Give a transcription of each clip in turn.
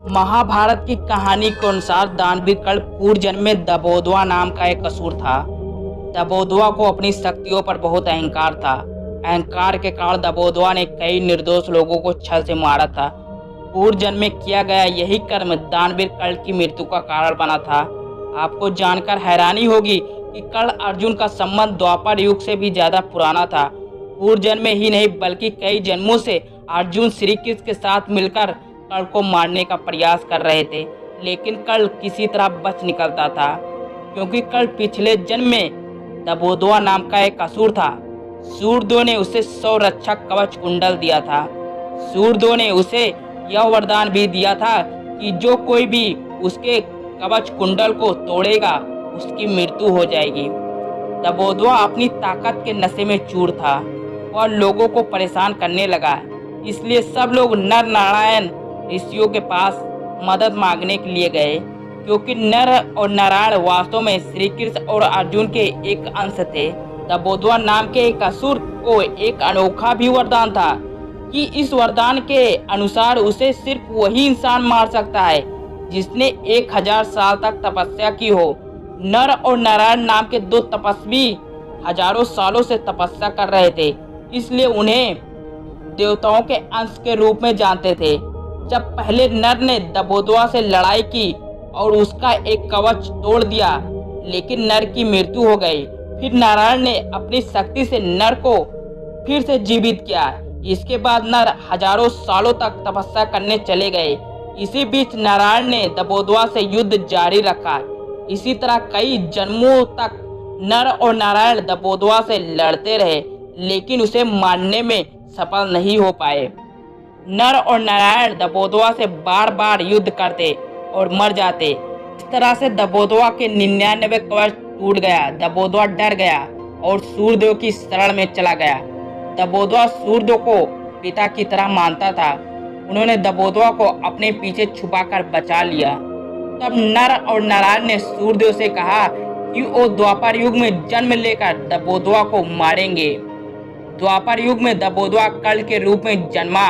महाभारत की कहानी के अनुसार दानवीर कर्ण पूर्व जन्म में दबोदवा नाम का एक असुर था। दबोदवा को अपनी शक्तियों पर बहुत अहंकार था। अहंकार के कारण दबोदवा ने कई निर्दोष लोगों को छल से मारा था। पूर्व जन्म में किया गया यही कर्म दानवीर कर्ण की मृत्यु का कारण बना था। आपको जानकर हैरानी होगी कि कर्ण अर्जुन का संबंध द्वापर युग से भी ज्यादा पुराना था। पूर्व जन्म में ही नहीं बल्कि कई जन्मों से अर्जुन श्री कृष्ण के साथ मिलकर कर्ण को मारने का प्रयास कर रहे थे, लेकिन कर्ण किसी तरह बच निकलता था, क्योंकि कर्ण पिछले जन्म में दबोदवा नाम का एक असुर था। सूर्यदेव ने उसे 100 रक्षक कवच कुंडल दिया था। सूर्यदेव ने उसे यह वरदान भी दिया था कि जो कोई भी उसके कवच कुंडल को तोड़ेगा उसकी मृत्यु हो जाएगी। दबोदवा अपनी ताकत के नशे में चूर था। वह लोगों को परेशान करने लगा, इसलिए सब लोग नर नारायण ऋषियों के पास मदद मांगने के लिए गए, क्योंकि नर और नारायण वास्तव में श्री कृष्ण और अर्जुन के एक अंश थे। दबोदवा नाम के एक असुर को एक अनोखा भी वरदान था कि इस वरदान के अनुसार उसे सिर्फ वही इंसान मार सकता है जिसने 1000 साल तक तपस्या की हो। नर और नारायण नाम के दो तपस्वी हजारों सालों से तपस्या कर रहे थे, इसलिए उन्हें देवताओं के अंश के रूप में जानते थे। जब पहले नर ने दबोदवा से लड़ाई की और उसका एक कवच तोड़ दिया, लेकिन नर की मृत्यु हो गई। फिर नारायण ने अपनी शक्ति से नर को फिर से जीवित किया। इसके बाद नर हजारों सालों तक तपस्या करने चले गए। इसी बीच नारायण ने दबोदवा से युद्ध जारी रखा। इसी तरह कई जन्मों तक नर और नारायण दबोदवा से लड़ते रहे, लेकिन उसे मारने में सफल नहीं हो पाए। नर और नारायण दबोदवा से बार बार युद्ध करते और मर जाते। इस तरह से दबोदवा के 99 कवच टूट गया। दबोदवा डर गया और सूर्यदेव की शरण में चला गया। दबोदवा सूर्यदेव को पिता की तरह मानता था। उन्होंने दबोदवा को अपने पीछे छुपाकर बचा लिया। तब नर और नारायण ने सूर्यदेव से कहा कि वो द्वापर युग में जन्म लेकर दबोदवा को मारेंगे। द्वापर युग में दबोदवा कर्ण के रूप में जन्मा।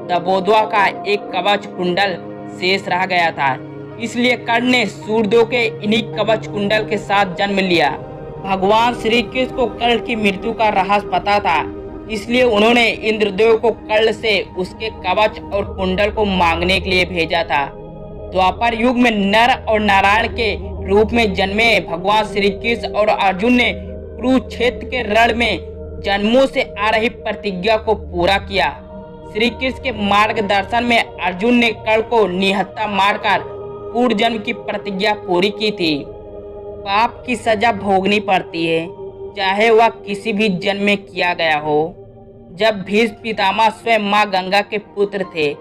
दबोदवा का एक कवच कुंडल शेष रह गया था, इसलिए कर्ण ने सूर्यदेव के इन्हीं कवच कुंडल के साथ जन्म लिया। भगवान श्री कृष्ण को कर्ण की मृत्यु का रहस्य पता था, इसलिए उन्होंने इंद्रदेव को कर्ण से उसके कवच और कुंडल को मांगने के लिए भेजा था। द्वापर युग में नर और नारायण के रूप में जन्मे भगवान श्री कृष्ण और अर्जुन ने कुरुक्षेत्र के रण में जन्मों से आ रही प्रतिज्ञा को पूरा किया। श्री कृष्ण के मार्गदर्शन में अर्जुन ने कर्ण को निहत्था मारकर पूर्व जन्म की प्रतिज्ञा पूरी की थी। पाप की सजा भोगनी पड़ती है, चाहे वह किसी भी जन्म में किया गया हो। जब भीष्म पितामह स्वयं मां गंगा के पुत्र थे,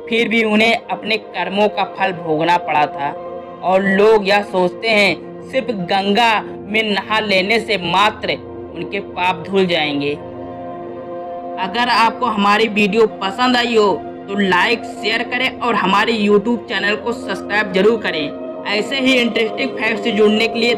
फिर भी उन्हें अपने कर्मों का फल भोगना पड़ा था। और लोग यह सोचते हैं सिर्फ गंगा में नहा लेने से मात्र उनके पाप धुल जाएंगे। अगर आपको हमारी वीडियो पसंद आई हो तो लाइक शेयर करें और हमारे YouTube चैनल को सब्सक्राइब जरूर करें। ऐसे ही इंटरेस्टिंग फैक्ट से जुड़ने के लिए